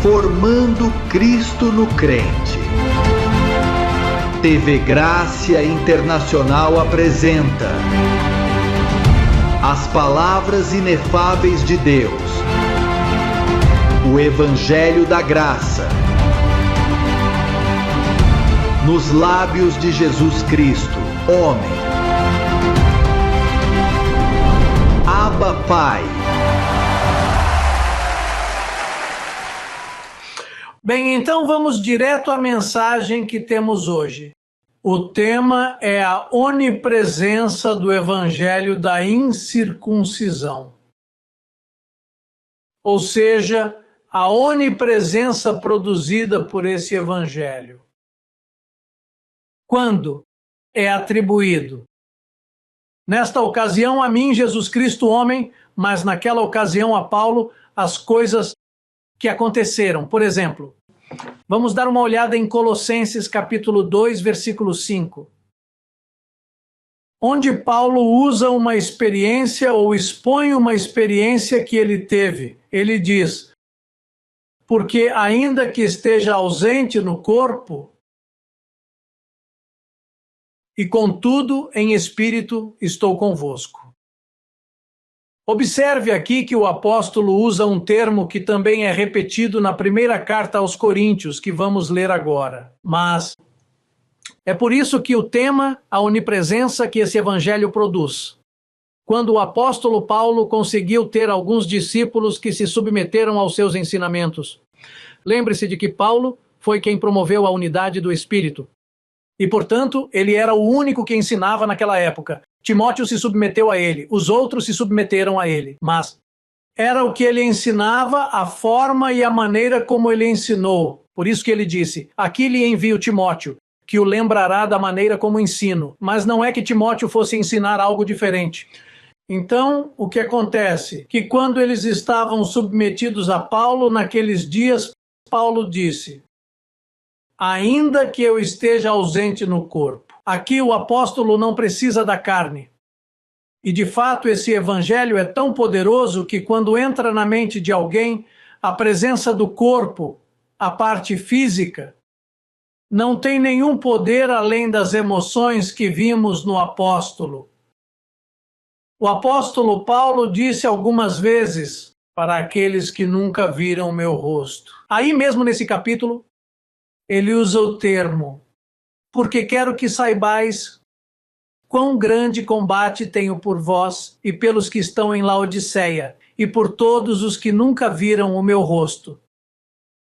Formando Cristo no Crente. TV Grácia Internacional apresenta as palavras inefáveis de Deus, o Evangelho da Graça, nos lábios de Jesus Cristo, homem. Abba, Pai. Bem, então vamos direto à mensagem que temos hoje. O tema é a onipresença do Evangelho da incircuncisão. Ou seja, a onipresença produzida por esse Evangelho. Quando é atribuído? Nesta ocasião a mim, Jesus Cristo, homem, mas naquela ocasião a Paulo, as coisas que aconteceram. Por exemplo, vamos dar uma olhada em Colossenses capítulo 2, versículo 5. Onde Paulo usa uma experiência ou expõe uma experiência que ele teve. Ele diz: porque ainda que esteja ausente no corpo, e contudo em espírito estou convosco. Observe aqui que o apóstolo usa um termo que também é repetido na primeira carta aos Coríntios, que vamos ler agora. Mas é por isso que o tema, a onipresença que esse evangelho produz. Quando o apóstolo Paulo conseguiu ter alguns discípulos que se submeteram aos seus ensinamentos. Lembre-se de que Paulo foi quem promoveu a unidade do Espírito. E, portanto, ele era o único que ensinava naquela época. Timóteo se submeteu a ele, os outros se submeteram a ele, mas era o que ele ensinava, a forma e a maneira como ele ensinou. Por isso que ele disse: aqui lhe envio Timóteo, que o lembrará da maneira como ensino. Mas não é que Timóteo fosse ensinar algo diferente. Então, o que acontece? Que quando eles estavam submetidos a Paulo, naqueles dias, Paulo disse: ainda que eu esteja ausente no corpo. Aqui o apóstolo não precisa da carne. E de fato esse evangelho é tão poderoso que quando entra na mente de alguém, a presença do corpo, a parte física, não tem nenhum poder além das emoções que vimos no apóstolo. O apóstolo Paulo disse algumas vezes: para aqueles que nunca viram meu rosto. Aí mesmo nesse capítulo, ele usa o termo: porque quero que saibais quão grande combate tenho por vós e pelos que estão em Laodiceia, e por todos os que nunca viram o meu rosto.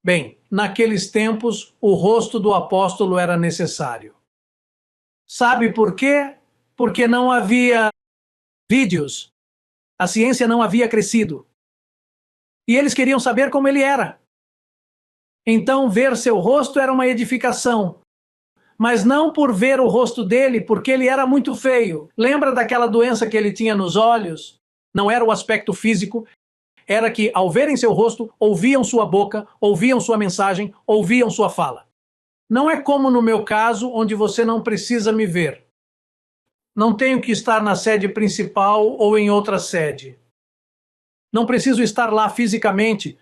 Bem, naqueles tempos, o rosto do apóstolo era necessário. Sabe por quê? Porque não havia vídeos. A ciência não havia crescido. E eles queriam saber como ele era. Então, ver seu rosto era uma edificação. Mas não por ver o rosto dele, porque ele era muito feio. Lembra daquela doença que ele tinha nos olhos? Não era o aspecto físico, era que, ao verem seu rosto, ouviam sua boca, ouviam sua mensagem, ouviam sua fala. Não é como no meu caso, onde você não precisa me ver. Não tenho que estar na sede principal ou em outra sede. Não preciso estar lá fisicamente,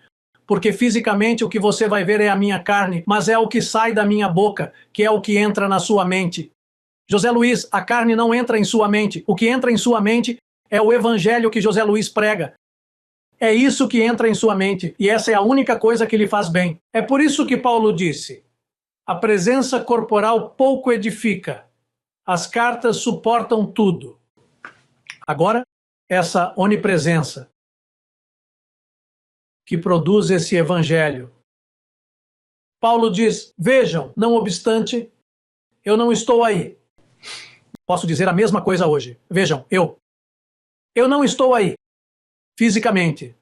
porque fisicamente o que você vai ver é a minha carne, mas é o que sai da minha boca, que é o que entra na sua mente. José Luiz, a carne não entra em sua mente. O que entra em sua mente é o evangelho que José Luiz prega. É isso que entra em sua mente, e essa é a única coisa que lhe faz bem. É por isso que Paulo disse: a presença corporal pouco edifica. As cartas suportam tudo. Agora, essa onipresença que produz esse evangelho. Paulo diz: vejam, não obstante, eu não estou aí. Posso dizer a mesma coisa hoje. Vejam, eu não estou aí, fisicamente,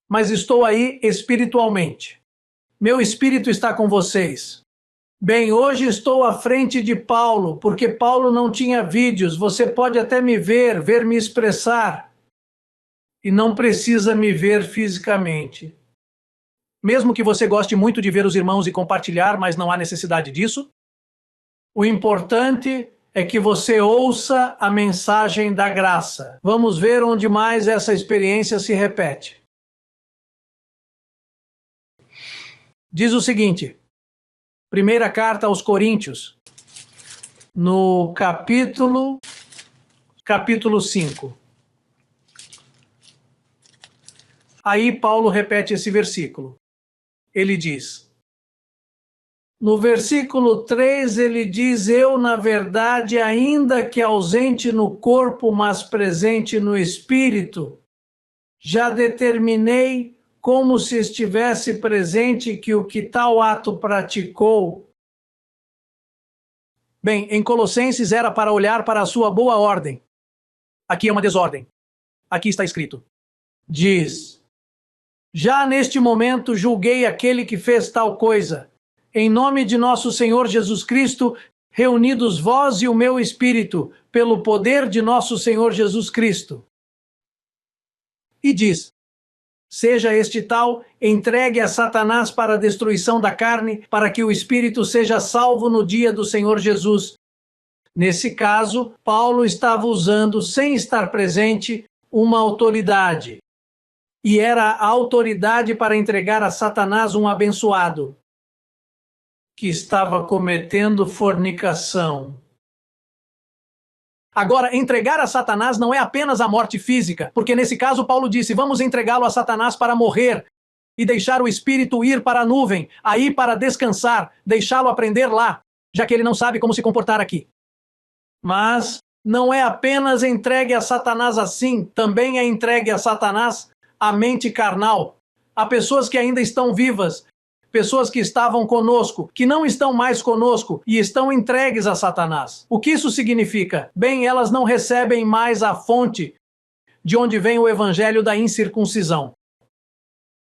mas estou aí espiritualmente. Meu espírito está com vocês. Bem, hoje estou à frente de Paulo, porque Paulo não tinha vídeos. Você pode até me ver me expressar, e não precisa me ver fisicamente. Mesmo que você goste muito de ver os irmãos e compartilhar, mas não há necessidade disso, o importante é que você ouça a mensagem da graça. Vamos ver onde mais essa experiência se repete. Diz o seguinte, primeira carta aos Coríntios, no capítulo 5. Aí Paulo repete esse versículo. Ele diz, no versículo 3, ele diz, eu, na verdade, ainda que ausente no corpo, mas presente no espírito, já determinei, como se estivesse presente, que o que tal ato praticou. Bem, em Colossenses era para olhar para a sua boa ordem. Aqui é uma desordem. Aqui está escrito. Diz, já neste momento julguei aquele que fez tal coisa. Em nome de nosso Senhor Jesus Cristo, reunidos vós e o meu espírito, pelo poder de nosso Senhor Jesus Cristo. E diz, seja este tal entregue a Satanás para a destruição da carne, para que o espírito seja salvo no dia do Senhor Jesus. Nesse caso, Paulo estava usando, sem estar presente, uma autoridade. E era a autoridade para entregar a Satanás um abençoado, que estava cometendo fornicação. Agora, entregar a Satanás não é apenas a morte física, porque nesse caso Paulo disse, vamos entregá-lo a Satanás para morrer e deixar o espírito ir para a nuvem, aí para descansar, deixá-lo aprender lá, já que ele não sabe como se comportar aqui. Mas não é apenas entregue a Satanás assim, também é entregue a Satanás a mente carnal. Há pessoas que ainda estão vivas, pessoas que estavam conosco, que não estão mais conosco e estão entregues a Satanás. O que isso significa? Bem, elas não recebem mais a fonte de onde vem o evangelho da incircuncisão.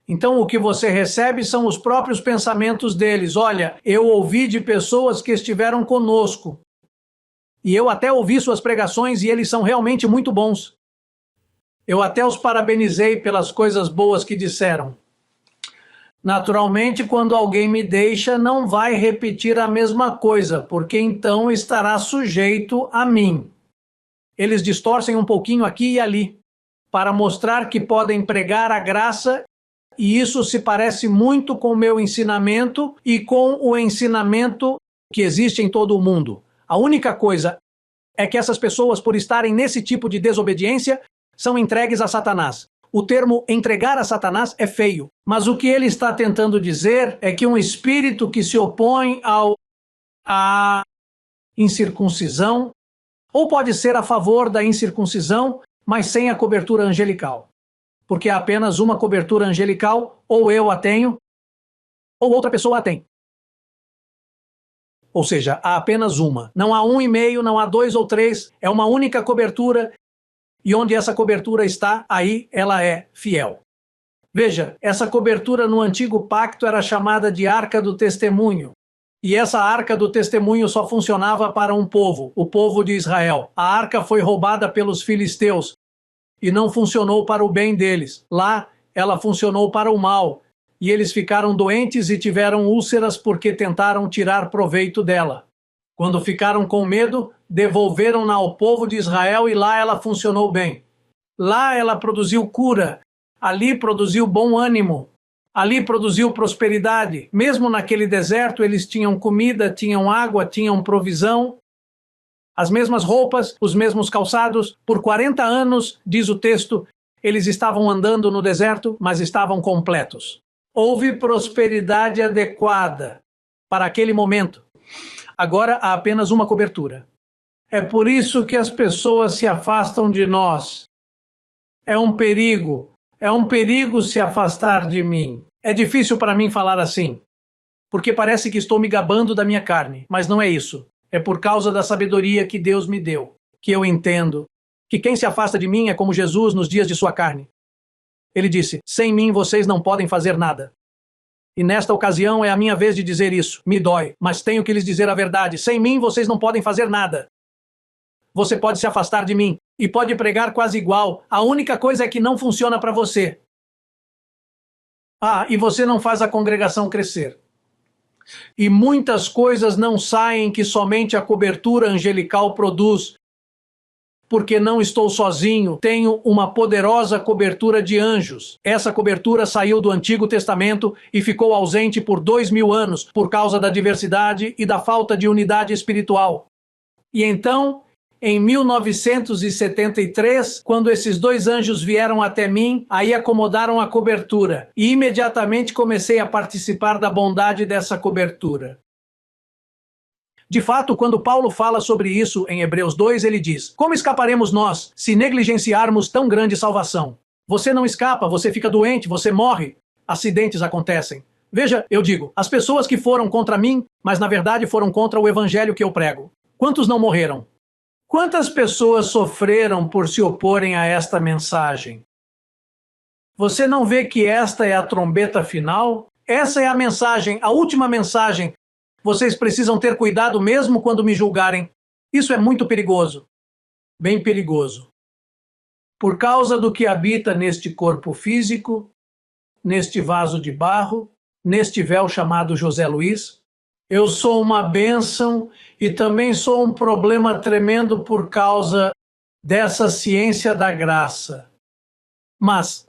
Então o que você recebe são os próprios pensamentos deles. Olha, eu ouvi de pessoas que estiveram conosco e eu até ouvi suas pregações e eles são realmente muito bons. Eu até os parabenizei pelas coisas boas que disseram. Naturalmente, quando alguém me deixa, não vai repetir a mesma coisa, porque então estará sujeito a mim. Eles distorcem um pouquinho aqui e ali, para mostrar que podem pregar a graça, e isso se parece muito com o meu ensinamento e com o ensinamento que existe em todo o mundo. A única coisa é que essas pessoas, por estarem nesse tipo de desobediência, são entregues a Satanás. O termo entregar a Satanás é feio, mas o que ele está tentando dizer é que um espírito que se opõe à incircuncisão, ou pode ser a favor da incircuncisão, mas sem a cobertura angelical. Porque há apenas uma cobertura angelical, ou eu a tenho, ou outra pessoa a tem. Ou seja, há apenas uma. Não há 1,5, não há 2 ou 3, é uma única cobertura. E onde essa cobertura está, aí ela é fiel. Veja, essa cobertura no antigo pacto era chamada de Arca do Testemunho. E essa Arca do Testemunho só funcionava para um povo, o povo de Israel. A arca foi roubada pelos filisteus e não funcionou para o bem deles. Lá, ela funcionou para o mal. E eles ficaram doentes e tiveram úlceras porque tentaram tirar proveito dela. Quando ficaram com medo, devolveram-na ao povo de Israel e lá ela funcionou bem. Lá ela produziu cura, ali produziu bom ânimo, ali produziu prosperidade. Mesmo naquele deserto eles tinham comida, tinham água, tinham provisão, as mesmas roupas, os mesmos calçados. Por 40 anos, diz o texto, eles estavam andando no deserto, mas estavam completos. Houve prosperidade adequada para aquele momento. Agora há apenas uma cobertura. É por isso que as pessoas se afastam de nós. É um perigo se afastar de mim. É difícil para mim falar assim, porque parece que estou me gabando da minha carne, mas não é isso. É por causa da sabedoria que Deus me deu, que eu entendo que quem se afasta de mim é como Jesus nos dias de sua carne. Ele disse, sem mim vocês não podem fazer nada. E nesta ocasião é a minha vez de dizer isso. Me dói, mas tenho que lhes dizer a verdade. Sem mim vocês não podem fazer nada. Você pode se afastar de mim e pode pregar quase igual. A única coisa é que não funciona para você. E você não faz a congregação crescer. E muitas coisas não saem que somente a cobertura angelical produz. porque não estou sozinho, tenho uma poderosa cobertura de anjos. Essa cobertura saiu do Antigo Testamento e ficou ausente por 2000 anos por causa da diversidade e da falta de unidade espiritual. E então, em 1973, quando esses dois anjos vieram até mim, aí acomodaram a cobertura e imediatamente comecei a participar da bondade dessa cobertura. De fato, quando Paulo fala sobre isso em Hebreus 2, ele diz: como escaparemos nós se negligenciarmos tão grande salvação? Você não escapa, você fica doente, você morre. Acidentes acontecem. Veja, eu digo, as pessoas que foram contra mim, mas na verdade foram contra o evangelho que eu prego. Quantos não morreram? Quantas pessoas sofreram por se oporem a esta mensagem? Você não vê que esta é a trombeta final? Essa é a mensagem, a última mensagem. Vocês precisam ter cuidado mesmo quando me julgarem. Isso é muito perigoso. Bem perigoso. Por causa do que habita neste corpo físico, neste vaso de barro, neste véu chamado José Luiz, eu sou uma bênção e também sou um problema tremendo por causa dessa ciência da graça. Mas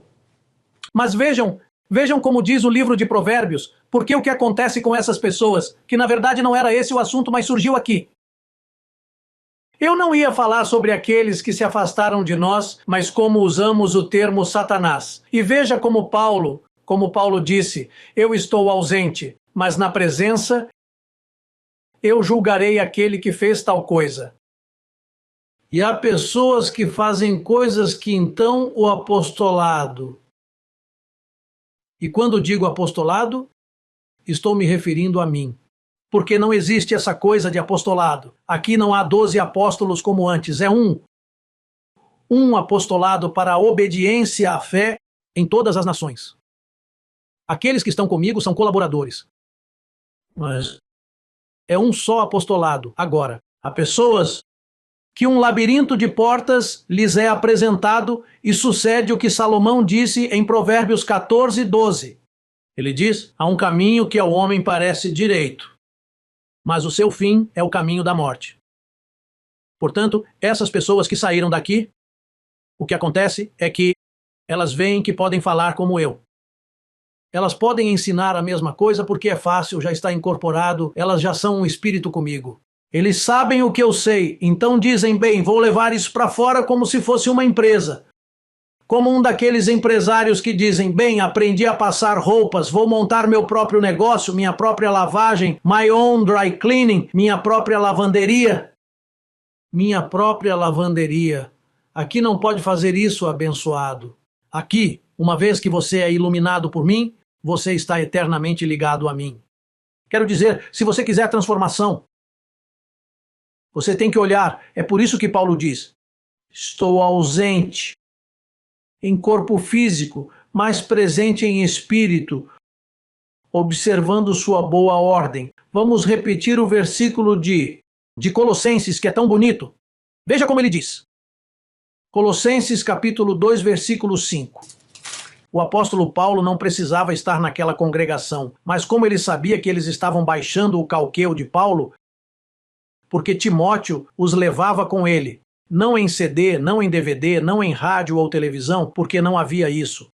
vejam como diz o livro de Provérbios, porque o que acontece com essas pessoas, que na verdade não era esse o assunto, mas surgiu aqui. Eu não ia falar sobre aqueles que se afastaram de nós, mas como usamos o termo Satanás. E veja como Paulo disse, eu estou ausente, mas na presença eu julgarei aquele que fez tal coisa. E há pessoas que fazem coisas que então o apostolado. E quando digo apostolado, estou me referindo a mim. Porque não existe essa coisa de apostolado. Aqui não há 12 apóstolos como antes. É um apostolado para a obediência à fé em todas as nações. Aqueles que estão comigo são colaboradores. Mas é um só apostolado. Agora, há pessoas que um labirinto de portas lhes é apresentado e sucede o que Salomão disse em Provérbios 14, 12. Ele diz, há um caminho que ao homem parece direito, mas o seu fim é o caminho da morte. Portanto, essas pessoas que saíram daqui, o que acontece é que elas veem que podem falar como eu. Elas podem ensinar a mesma coisa porque é fácil, já está incorporado, elas já são um espírito comigo. Eles sabem o que eu sei, então dizem, bem, vou levar isso para fora como se fosse uma empresa. Como um daqueles empresários que dizem, bem, aprendi a passar roupas, vou montar meu próprio negócio, minha própria lavagem, my own dry cleaning, minha própria lavanderia. Minha própria lavanderia. Aqui não pode fazer isso, abençoado. Aqui, uma vez que você é iluminado por mim, você está eternamente ligado a mim. Quero dizer, se você quiser transformação, você tem que olhar. É por isso que Paulo diz, estou ausente em corpo físico, mas presente em espírito, observando sua boa ordem. Vamos repetir o versículo de Colossenses, que é tão bonito. Veja como ele diz. Colossenses capítulo 2, versículo 5. O apóstolo Paulo não precisava estar naquela congregação, mas como ele sabia que eles estavam baixando o calqueu de Paulo, porque Timóteo os levava com ele, não em CD, não em DVD, não em rádio ou televisão, porque não havia isso.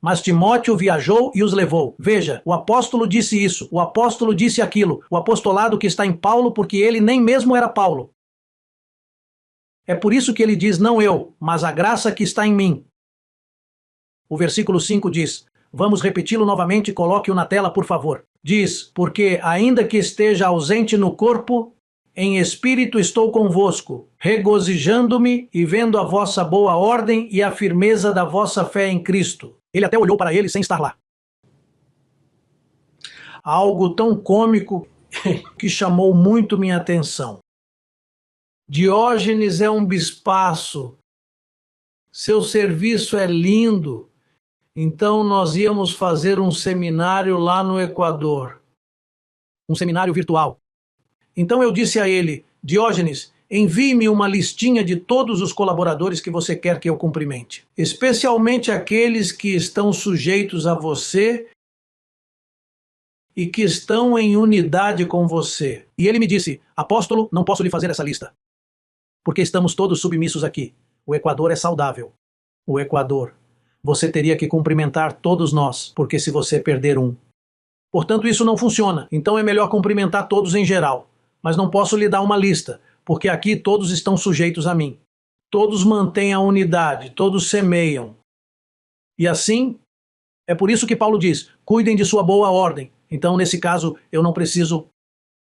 Mas Timóteo viajou e os levou. Veja, o apóstolo disse isso, o apóstolo disse aquilo, o apostolado que está em Paulo, porque ele nem mesmo era Paulo. É por isso que ele diz, não eu, mas a graça que está em mim. O versículo 5 diz, vamos repeti-lo novamente, coloque-o na tela, por favor. Diz, porque ainda que esteja ausente no corpo, em espírito estou convosco, regozijando-me e vendo a vossa boa ordem e a firmeza da vossa fé em Cristo. Ele até olhou para ele sem estar lá. Algo tão cômico que chamou muito minha atenção. Diógenes é um bispaço. Seu serviço é lindo. Então nós íamos fazer um seminário lá no Equador. Um seminário virtual. Então eu disse a ele, Diógenes, envie-me uma listinha de todos os colaboradores que você quer que eu cumprimente. Especialmente aqueles que estão sujeitos a você e que estão em unidade com você. E ele me disse, apóstolo, não posso lhe fazer essa lista. porque estamos todos submissos aqui. O Equador é saudável. O Equador. Você teria que cumprimentar todos nós, porque se você perder um. Portanto, isso não funciona. Então é melhor cumprimentar todos em geral. Mas não posso lhe dar uma lista, porque aqui todos estão sujeitos a mim. Todos mantêm a unidade, todos semeiam. E assim, é por isso que Paulo diz, cuidem de sua boa ordem. Então, nesse caso, eu não preciso...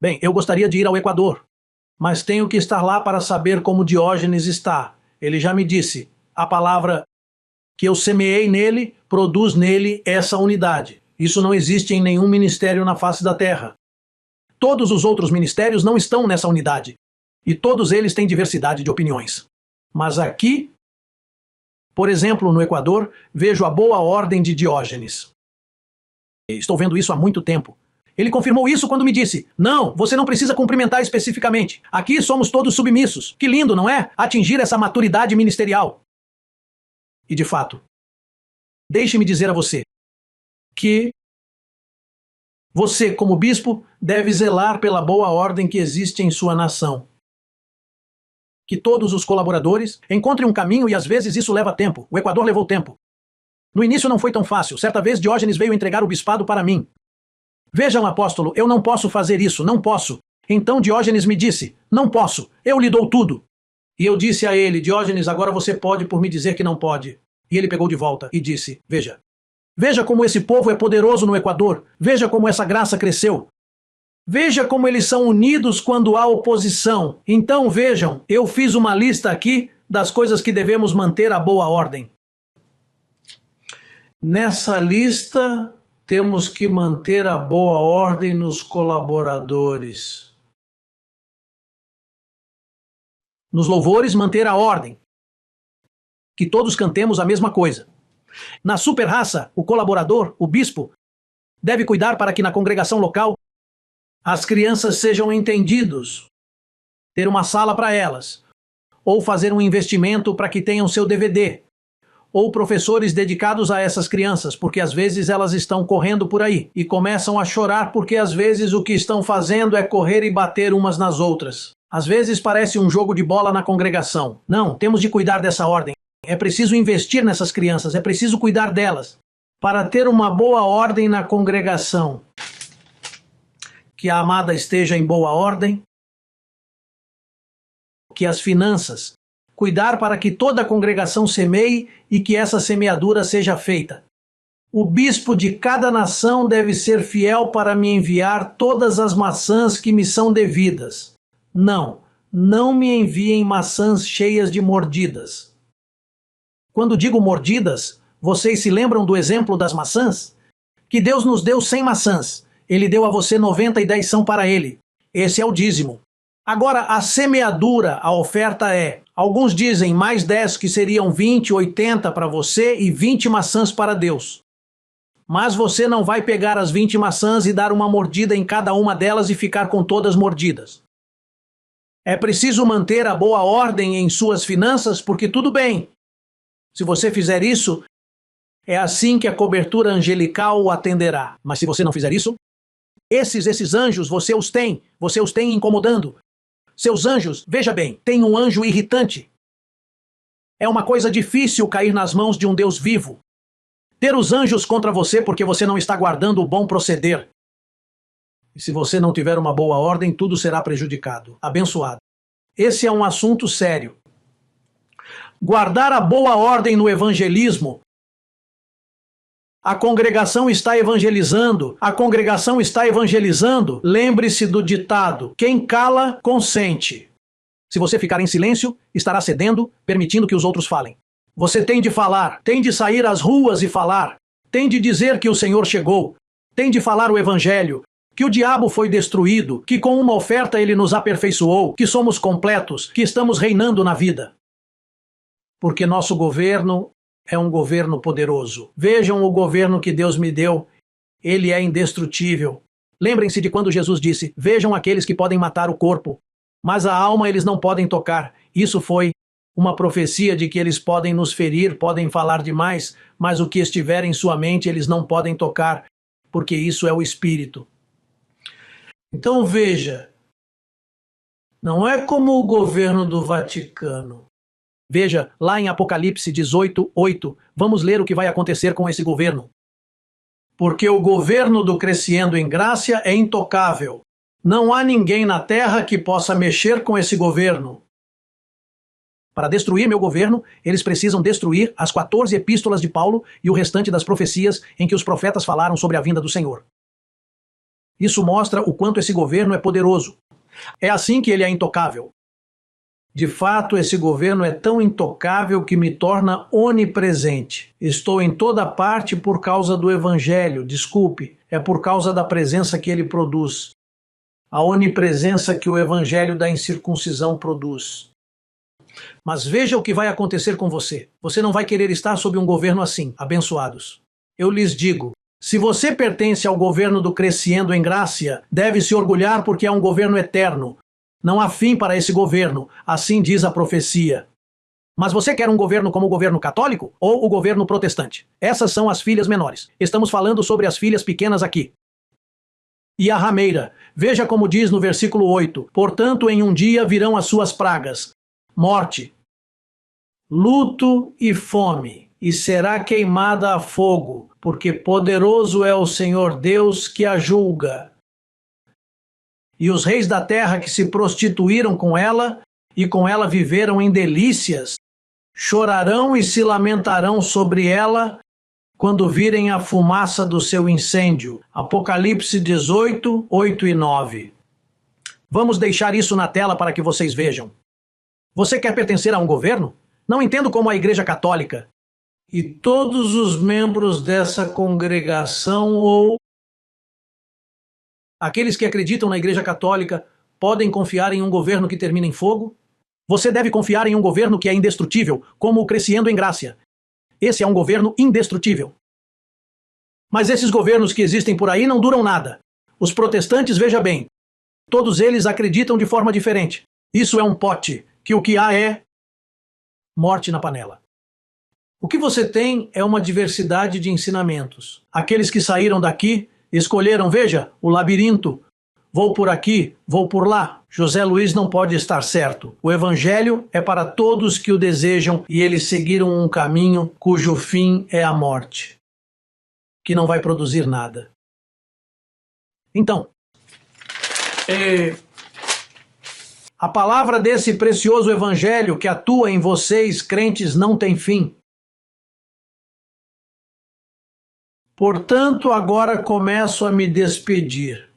Bem, eu gostaria de ir ao Equador, mas tenho que estar lá para saber como Diógenes está. Ele já me disse, a palavra que eu semeei nele, produz nele essa unidade. Isso não existe em nenhum ministério na face da terra. Todos os outros ministérios não estão nessa unidade. E todos eles têm diversidade de opiniões. Mas aqui, por exemplo, no Equador, vejo a boa ordem de Diógenes. Estou vendo isso há muito tempo. Ele confirmou isso quando me disse, não, você não precisa cumprimentar especificamente. Aqui somos todos submissos. Que lindo, não é? Atingir essa maturidade ministerial. E de fato, deixe-me dizer a você que você, como bispo, deve zelar pela boa ordem que existe em sua nação. Que todos os colaboradores encontrem um caminho e às vezes isso leva tempo. O Equador levou tempo. No início não foi tão fácil. Certa vez Diógenes veio entregar o bispado para mim. Vejam, apóstolo, eu não posso fazer isso, não posso. Então Diógenes me disse, não posso, eu lhe dou tudo. E eu disse a ele, Diógenes, agora você pode por me dizer que não pode. E ele pegou de volta e disse, veja. Veja como esse povo é poderoso no Equador. Veja como essa graça cresceu. Veja como eles são unidos quando há oposição. Então vejam, eu fiz uma lista aqui das coisas que devemos manter a boa ordem. Nessa lista, temos que manter a boa ordem nos colaboradores. Nos louvores, manter a ordem. Que todos cantemos a mesma coisa. Na superraça, o colaborador, o bispo, deve cuidar para que na congregação local as crianças sejam entendidos, ter uma sala para elas, ou fazer um investimento para que tenham seu DVD, ou professores dedicados a essas crianças, porque às vezes elas estão correndo por aí e começam a chorar porque às vezes o que estão fazendo é correr e bater umas nas outras. Às vezes parece um jogo de bola na congregação. Não, temos de cuidar dessa ordem. É preciso investir nessas crianças, é preciso cuidar delas, para ter uma boa ordem na congregação. Que a amada esteja em boa ordem, que as finanças, cuidar para que toda a congregação semeie e que essa semeadura seja feita. O bispo de cada nação deve ser fiel para me enviar todas as maçãs que me são devidas. Não me enviem maçãs cheias de mordidas. Quando digo mordidas, vocês se lembram do exemplo das maçãs? Que Deus nos deu 100 maçãs. Ele deu a você 90 e 10 são para ele. Esse é o dízimo. Agora, a semeadura, a oferta é, alguns dizem mais 10 que seriam 20, 80 para você e 20 maçãs para Deus. Mas você não vai pegar as 20 maçãs e dar uma mordida em cada uma delas e ficar com todas mordidas. É preciso manter a boa ordem em suas finanças, porque tudo bem. Se você fizer isso, é assim que a cobertura angelical o atenderá. Mas se você não fizer isso, esses anjos, você os tem incomodando. Seus anjos, veja bem, tem um anjo irritante. É uma coisa difícil cair nas mãos de um Deus vivo. Ter os anjos contra você porque você não está guardando o bom proceder. E se você não tiver uma boa ordem, tudo será prejudicado, abençoado. Esse é um assunto sério. Guardar a boa ordem no evangelismo. A congregação está evangelizando. Lembre-se do ditado: quem cala, consente. Se você ficar em silêncio, estará cedendo, permitindo que os outros falem. Você tem de falar, tem de sair às ruas e falar, tem de dizer que o Senhor chegou, tem de falar o evangelho, que o diabo foi destruído, que com uma oferta ele nos aperfeiçoou, que somos completos, que estamos reinando na vida. Porque nosso governo é um governo poderoso. Vejam o governo que Deus me deu. Ele é indestrutível. Lembrem-se de quando Jesus disse, vejam aqueles que podem matar o corpo, mas a alma eles não podem tocar. Isso foi uma profecia de que eles podem nos ferir, podem falar demais, mas o que estiver em sua mente eles não podem tocar, porque isso é o Espírito. Então veja, Não é como o governo do Vaticano. Veja, lá em Apocalipse 18:8, vamos ler o que vai acontecer com esse governo. Porque o governo do Crescendo em Graça é intocável. Não há ninguém na terra que possa mexer com esse governo. Para destruir meu governo, eles precisam destruir as 14 epístolas de Paulo e o restante das profecias em que os profetas falaram sobre a vinda do Senhor. Isso mostra o quanto esse governo é poderoso. É assim que ele é intocável. De fato, esse governo é tão intocável que me torna onipresente. Estou em toda parte por causa do Evangelho, desculpe, é por causa da presença que ele produz. A onipresença que o Evangelho da incircuncisão produz. Mas veja o que vai acontecer com você. Você não vai querer estar sob um governo assim, abençoados. Eu lhes digo, se você pertence ao governo do Crescendo em Graça, deve se orgulhar porque é um governo eterno. Não há fim para esse governo, assim diz a profecia. Mas você quer um governo como o governo católico ou o governo protestante? Essas são as filhas menores. Estamos falando sobre as filhas pequenas aqui. E a rameira, veja como diz no versículo 8, portanto em um dia virão as suas pragas, morte, luto e fome, e será queimada a fogo, porque poderoso é o Senhor Deus que a julga. E os reis da terra que se prostituíram com ela, e com ela viveram em delícias, chorarão e se lamentarão sobre ela, quando virem a fumaça do seu incêndio. Apocalipse 18, 8 e 9. Vamos deixar isso na tela para que vocês vejam. Você quer pertencer a um governo? Não entendo como a Igreja Católica e todos os membros dessa congregação ou aqueles que acreditam na Igreja Católica podem confiar em um governo que termina em fogo? Você deve confiar em um governo que é indestrutível, como o Crescendo em Graça. Esse é um governo indestrutível. Mas esses governos que existem por aí não duram nada. Os protestantes, veja bem, todos eles acreditam de forma diferente. Isso é um pote, que o que há é morte na panela. O que você tem é uma diversidade de ensinamentos. Aqueles que saíram daqui escolheram, veja, o labirinto. Vou por aqui, vou por lá. José Luiz não pode estar certo. O Evangelho é para todos que o desejam e eles seguiram um caminho cujo fim é a morte, que não vai produzir nada. Então, a palavra desse precioso Evangelho que atua em vocês, crentes, não tem fim. Portanto, agora começo a me despedir,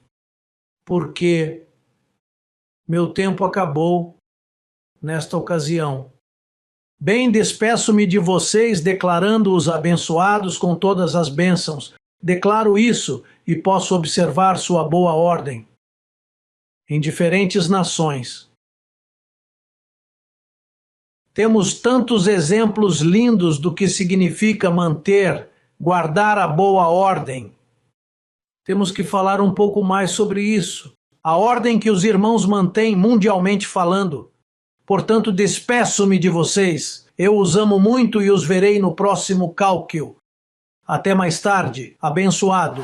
porque meu tempo acabou nesta ocasião. Bem, despeço-me de vocês, declarando-os abençoados com todas as bênçãos. Declaro isso e posso observar sua boa ordem em diferentes nações. Temos tantos exemplos lindos do que significa manter, guardar a boa ordem. Temos que falar um pouco mais sobre isso. A ordem que os irmãos mantêm mundialmente falando. Portanto, despeço-me de vocês. Eu os amo muito e os verei no próximo cálquio. Até mais tarde. Abençoado.